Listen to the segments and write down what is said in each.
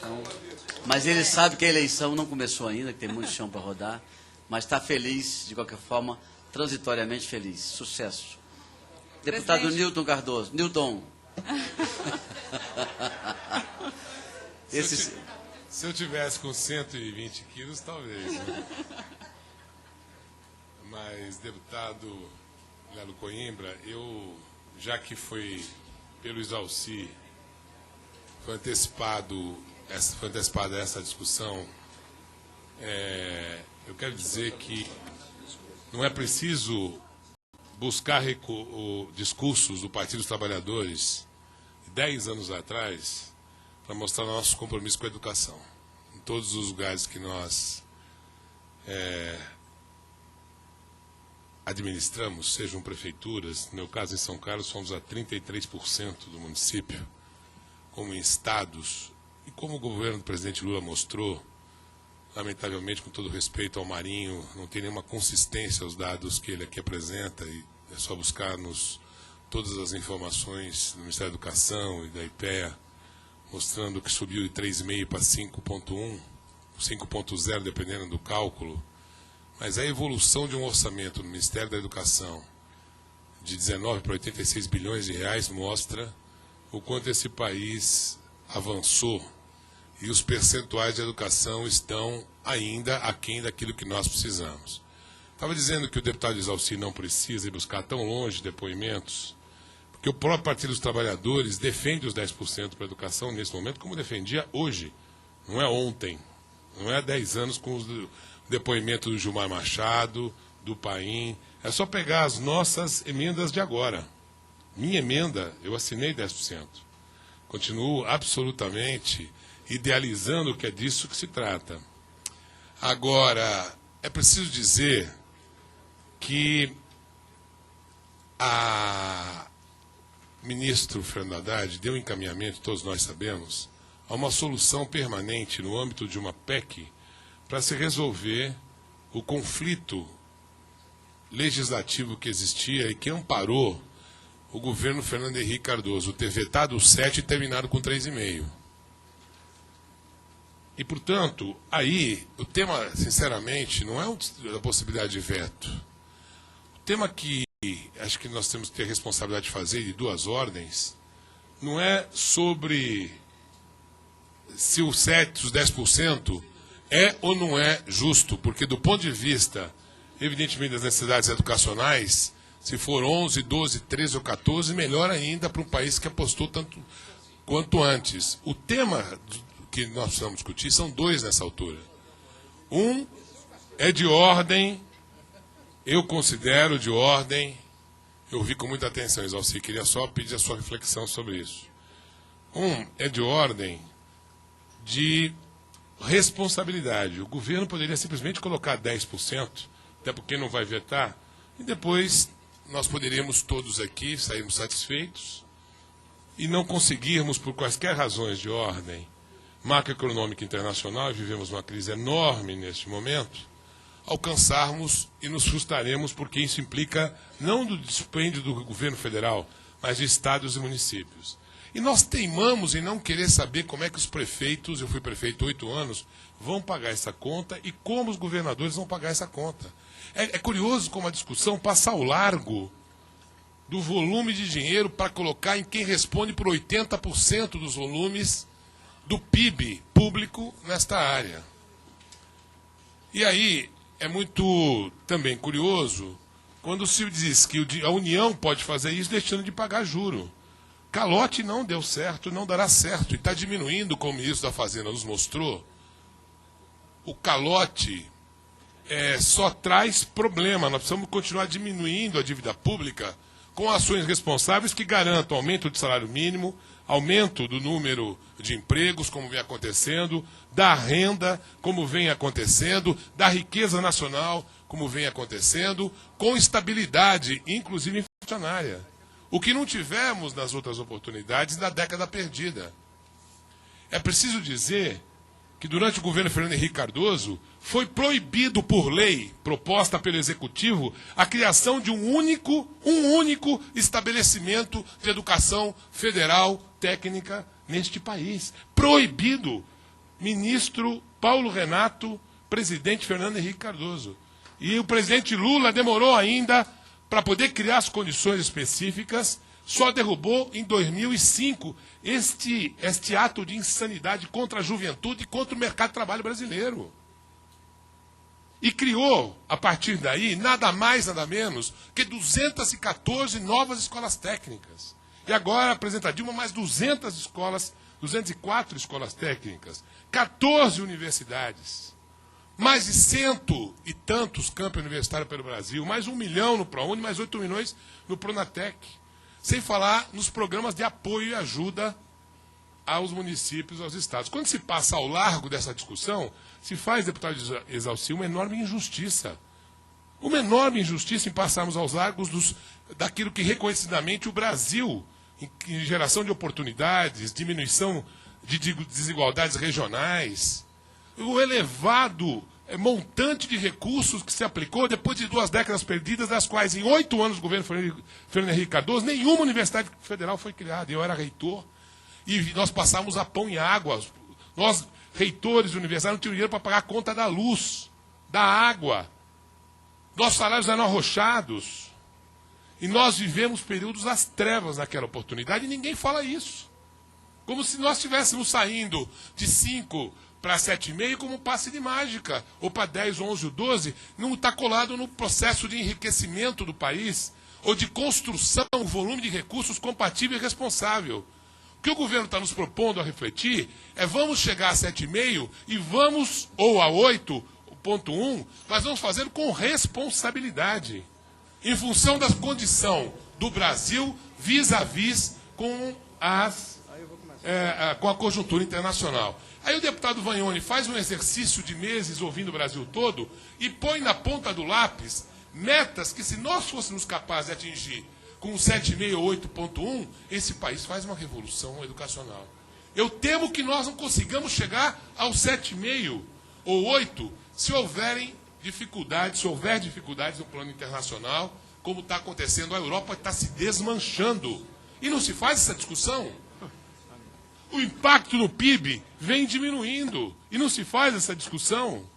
Então, mas ele sabe que a eleição não começou ainda, que tem muito chão para rodar, mas está feliz, de qualquer forma, transitoriamente feliz. Sucesso. Deputado Presidente. Newton Cardoso. Newton. Se eu tivesse com 120 quilos, talvez. Né? Mas, deputado Lelo Coimbra, já que foi pelo Exalci, foi antecipada essa discussão, eu quero dizer que não é preciso buscar discursos do Partido dos Trabalhadores de 10 anos atrás para mostrar nosso compromisso com a educação. Em todos os lugares que nós administramos, sejam prefeituras, no meu caso em São Carlos somos a 33% do município, como em estados, e como o governo do presidente Lula mostrou, lamentavelmente, com todo respeito ao Marinho, não tem nenhuma consistência aos dados que ele aqui apresenta, e é só buscarmos todas as informações do Ministério da Educação e da IPEA, mostrando que subiu de 3,5 para 5,1, 5,0, dependendo do cálculo. Mas a evolução de um orçamento no Ministério da Educação de 19 para 86 bilhões de reais mostra o quanto esse país avançou e os percentuais de educação estão ainda aquém daquilo que nós precisamos. Estava dizendo que o deputado Exalci não precisa ir buscar tão longe depoimentos, porque o próprio Partido dos Trabalhadores defende os 10% para a educação nesse momento, como defendia hoje, não é ontem, não é há 10 anos com os depoimentos do Gilmar Machado, do Paim. É só pegar as nossas emendas de agora. Minha emenda, eu assinei 10%. Continuo absolutamente idealizando que é disso que se trata. Agora, é preciso dizer que a ministro Fernando Haddad deu encaminhamento, todos nós sabemos, a uma solução permanente no âmbito de uma PEC para se resolver o conflito legislativo que existia e que amparou o governo Fernando Henrique Cardoso ter vetado 7 e terminado com 3,5. E, portanto, aí, o tema, sinceramente, não é a possibilidade de veto. O tema que acho que nós temos que ter a responsabilidade de fazer de 2 ordens, não é sobre se os 10% é ou não é justo, porque do ponto de vista, evidentemente, das necessidades educacionais, se for 11, 12, 13 ou 14, melhor ainda para um país que apostou tanto quanto antes. O tema que nós precisamos discutir são 2 nessa altura. Um é de ordem, eu considero de ordem, eu ouvi com muita atenção, Exalci, queria só pedir a sua reflexão sobre isso. Um é de ordem de responsabilidade. O governo poderia simplesmente colocar 10%, até porque não vai vetar, e depois nós poderíamos todos aqui sairmos satisfeitos e não conseguirmos, por quaisquer razões de ordem macroeconômica internacional, e vivemos uma crise enorme neste momento, alcançarmos e nos frustraremos, porque isso implica não do dispêndio do governo federal, mas de estados e municípios. E nós teimamos em não querer saber como é que os prefeitos, eu fui prefeito 8 anos, vão pagar essa conta e como os governadores vão pagar essa conta. É curioso como a discussão passa ao largo do volume de dinheiro para colocar em quem responde por 80% dos volumes do PIB público nesta área. E aí é muito também curioso quando se diz que a União pode fazer isso deixando de pagar juro. Calote não deu certo, não dará certo, e está diminuindo, como o ministro da Fazenda nos mostrou. O calote só traz problema. Nós precisamos continuar diminuindo a dívida pública com ações responsáveis que garantam aumento do salário mínimo, aumento do número de empregos, como vem acontecendo, da renda, como vem acontecendo, da riqueza nacional, como vem acontecendo, com estabilidade, inclusive inflacionária. O que não tivemos nas outras oportunidades da década perdida. É preciso dizer que durante o governo Fernando Henrique Cardoso foi proibido por lei, proposta pelo Executivo, a criação de um único estabelecimento de educação federal técnica neste país. Proibido. ministro Paulo Renato, presidente Fernando Henrique Cardoso. E o presidente Lula demorou ainda para poder criar as condições específicas, só derrubou em 2005 este ato de insanidade contra a juventude e contra o mercado de trabalho brasileiro. E criou, a partir daí, nada mais, nada menos que 214 novas escolas técnicas. E agora, apresenta Dilma, mais 204 escolas técnicas, 14 universidades, mais de 100 e tantos campos universitários pelo Brasil, mais 1 milhão no ProUni, mais 8 milhões no Pronatec. Sem falar nos programas de apoio e ajuda aos municípios, aos estados. Quando se passa ao largo dessa discussão, se faz, deputado Exalci, uma enorme injustiça. Uma enorme injustiça em passarmos aos largos daquilo que reconhecidamente o Brasil, em geração de oportunidades, diminuição de desigualdades regionais, o elevado montante de recursos que se aplicou depois de 2 décadas perdidas, das quais em 8 anos do governo Fernando Henrique Cardoso, nenhuma universidade federal foi criada. Eu era reitor e nós passávamos a pão e água. Nós, reitores de universidade, não tínhamos dinheiro para pagar a conta da luz, da água. Nossos salários eram arrochados. E nós vivemos períodos das trevas naquela oportunidade e ninguém fala isso. Como se nós estivéssemos saindo de 5 para 7,5 como um passe de mágica, ou para 10, 11 ou 12, não está colado no processo de enriquecimento do país, ou de construção, um volume de recursos compatível e responsável. O que o governo está nos propondo a refletir é: vamos chegar a 7,5 e vamos, ou a 8,1, mas vamos fazer com responsabilidade, em função da condição do Brasil vis-à-vis com a conjuntura internacional. Aí o deputado Vagnoni faz um exercício de meses ouvindo o Brasil todo e põe na ponta do lápis metas que, se nós fôssemos capazes de atingir com 7,5 ou 8,1, esse país faz uma revolução educacional. Eu temo que nós não consigamos chegar aos 7,5 ou 8 se houver dificuldades no plano internacional, como está acontecendo. A Europa está se desmanchando. E não se faz essa discussão. O impacto no PIB vem diminuindo e não se faz essa discussão.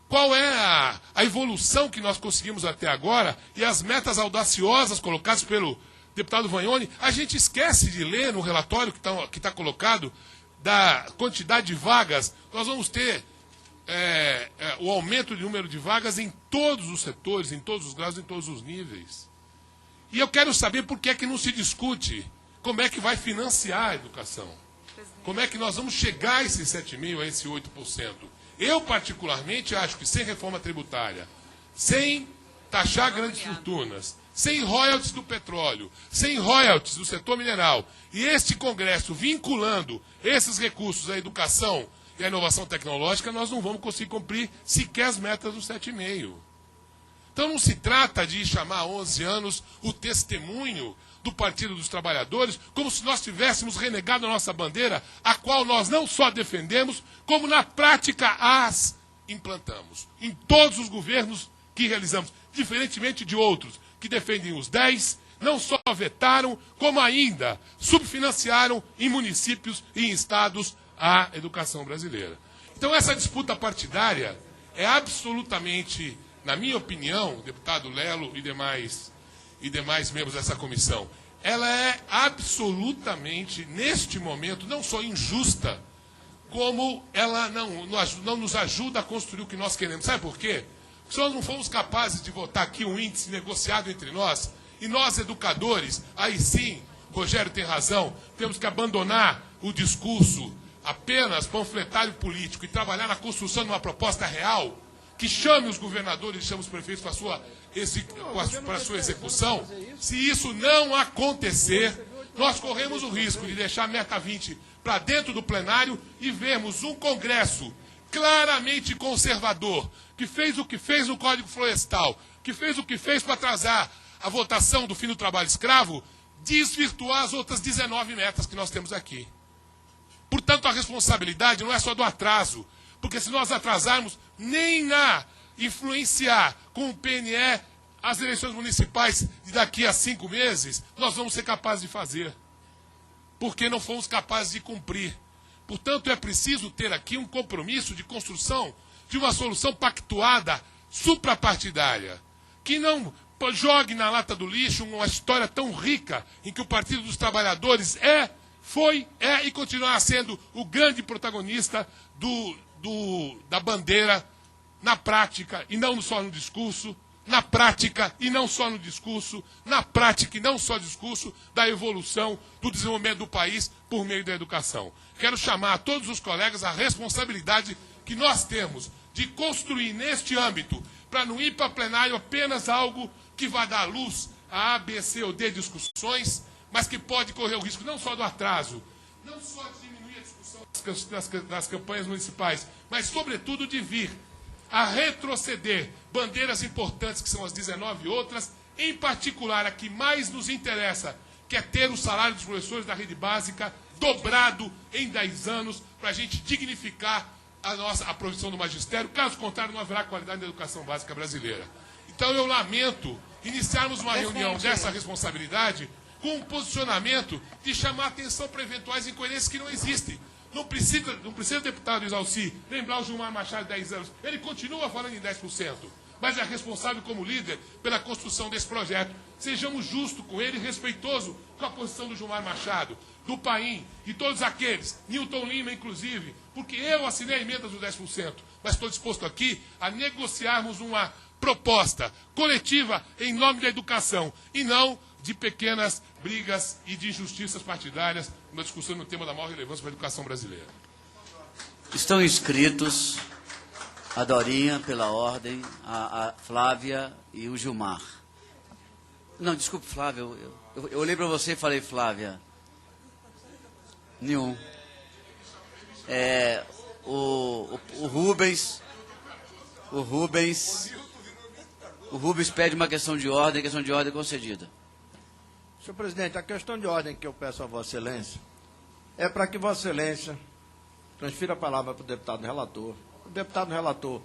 Qual é a evolução que nós conseguimos até agora e as metas audaciosas colocadas pelo deputado Vagnoni? A gente esquece de ler no relatório que está colocado da quantidade de vagas. Nós vamos ter o aumento do número de vagas em todos os setores, em todos os graus, em todos os níveis. E eu quero saber por que é que não se discute como é que vai financiar a educação. Como é que nós vamos chegar a esse 7,5%, a esse 8%? Eu, particularmente, acho que sem reforma tributária, sem taxar grandes fortunas, sem royalties do petróleo, sem royalties do setor mineral, e este Congresso vinculando esses recursos à educação e à inovação tecnológica, nós não vamos conseguir cumprir sequer as metas do 7,5%. Então não se trata de chamar há 11 anos o testemunho do Partido dos Trabalhadores, como se nós tivéssemos renegado a nossa bandeira, a qual nós não só defendemos, como na prática as implantamos. Em todos os governos que realizamos, diferentemente de outros que defendem os 10, não só vetaram, como ainda subfinanciaram em municípios e em estados a educação brasileira. Então essa disputa partidária é absolutamente, na minha opinião, deputado Lelo e demais membros dessa comissão, ela é absolutamente, neste momento, não só injusta, como ela não nos ajuda a construir o que nós queremos. Sabe por quê? Porque se nós não fomos capazes de votar aqui um índice negociado entre nós, e nós, educadores, aí sim, Rogério tem razão, temos que abandonar o discurso apenas panfletário político e trabalhar na construção de uma proposta real, que chame os governadores e chame os prefeitos para a sua execução. Se isso não acontecer, nós corremos o risco de deixar a meta 20 para dentro do plenário e vermos um Congresso claramente conservador, que fez o que fez no Código Florestal, que fez o que fez para atrasar a votação do fim do trabalho escravo, desvirtuar as outras 19 metas que nós temos aqui. Portanto, a responsabilidade não é só do atraso, porque se nós atrasarmos, nem a influenciar com o PNE as eleições municipais de daqui a 5 meses, nós vamos ser capazes de fazer. Porque não fomos capazes de cumprir. Portanto, é preciso ter aqui um compromisso de construção de uma solução pactuada, suprapartidária, que não jogue na lata do lixo uma história tão rica em que o Partido dos Trabalhadores foi e continuará sendo o grande protagonista da bandeira na prática e não só no discurso, na prática e não só no discurso, na prática e não só discurso da evolução, do desenvolvimento do país por meio da educação. Quero chamar a todos os colegas a responsabilidade que nós temos de construir neste âmbito, para não ir para plenário apenas algo que vai dar luz a A, B, C ou D discussões, mas que pode correr o risco não só do atraso, não só de diminuir a discussão das campanhas municipais, mas, sobretudo, de vir a retroceder bandeiras importantes, que são as 19 outras, em particular a que mais nos interessa, que é ter o salário dos professores da rede básica dobrado em 10 anos, para a gente dignificar a profissão do magistério. Caso contrário, não haverá qualidade da educação básica brasileira. Então, eu lamento iniciarmos uma reunião dessa responsabilidade com um posicionamento de chamar atenção para eventuais incoerências que não existem. Não precisa o deputado Isalci lembrar o Gilmar Machado de 10 anos. Ele continua falando em 10%, mas é responsável como líder pela construção desse projeto. Sejamos justos com ele e respeitosos com a posição do Gilmar Machado, do Paim e todos aqueles, Newton Lima inclusive, porque eu assinei a emenda dos 10%, mas estou disposto aqui a negociarmos uma proposta coletiva em nome da educação e não de pequenas brigas e de injustiças partidárias, uma discussão no tema da maior relevância para a educação brasileira. Estão inscritos a Dorinha, pela ordem, a Flávia e o Gilmar. Não, desculpe, Flávia, eu olhei para você e falei, Flávia. Nenhum. O Rubens pede uma questão de ordem, concedida. Senhor presidente, a questão de ordem que eu peço a Vossa Excelência é para que Vossa Excelência transfira a palavra para o deputado relator. O deputado relator